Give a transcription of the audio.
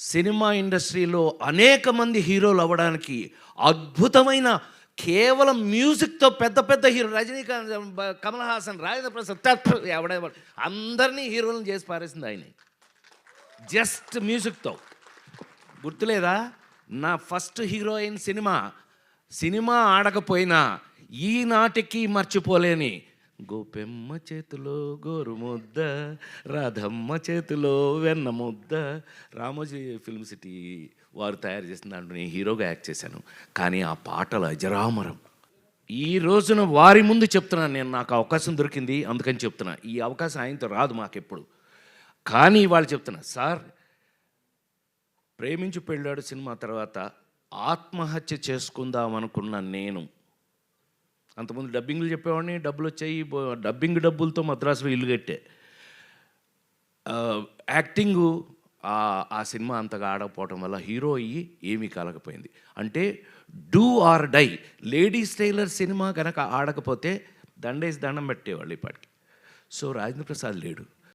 Cinema ఇండస్ట్రీలో అనేక మంది హీరోలు అవ్వడానికి అద్భుతమైన కేవలం మ్యూజిక్తో పెద్ద పెద్ద హీరో రజనీకాంత్, కమల్ హాసన్, రాజేంద్ర ప్రసాద్ ఎవడెవరు అందరినీ హీరోలను చేసి పారేసింది ఆయన. జస్ట్ మ్యూజిక్తో. గుర్తులేదా? నా ఫస్ట్ హీరోయిన్ సినిమా ఆడకపోయినా ఈనాటికి మర్చిపోలేని గోపెమ్మ చేతిలో గోరుముద్ద, రాధమ్మ చేతిలో వెన్న ముద్ద, రామోజీ ఫిల్మ్ సిటీ వారు తయారు చేసిన దాంట్లో నేను హీరోగా యాక్ట్ చేశాను. కానీ ఆ పాటలు అజరామరం. ఈ రోజున వారి ముందు చెప్తున్నాను, నేను నాకు అవకాశం దొరికింది అందుకని చెప్తున్నా. ఈ అవకాశం ఆయనతో రాదు మాకెప్పుడు. కానీ వాళ్ళు చెప్తున్నా, సార్ ప్రేమించి పెళ్ళాడు సినిమా తర్వాత ఆత్మహత్య చేసుకుందాం అనుకున్న నేను, అంతకుముందు డబ్బింగ్లు చెప్పేవాడిని, డబ్బులు వచ్చాయి, డబ్బింగ్ డబ్బులతో మద్రాసులో ఇల్లు కట్టే. యాక్టింగు ఆ సినిమా అంతగా ఆడకపోవటం వల్ల హీరో అయ్యి ఏమీ కాలకపోయింది. అంటే do or die. Ladies tailor సినిమా కనుక ఆడకపోతే దండేసి దండం పెట్టేవాళ్ళు ఇప్పటికి. సో రాజేంద్ర ప్రసాద్ లేడు.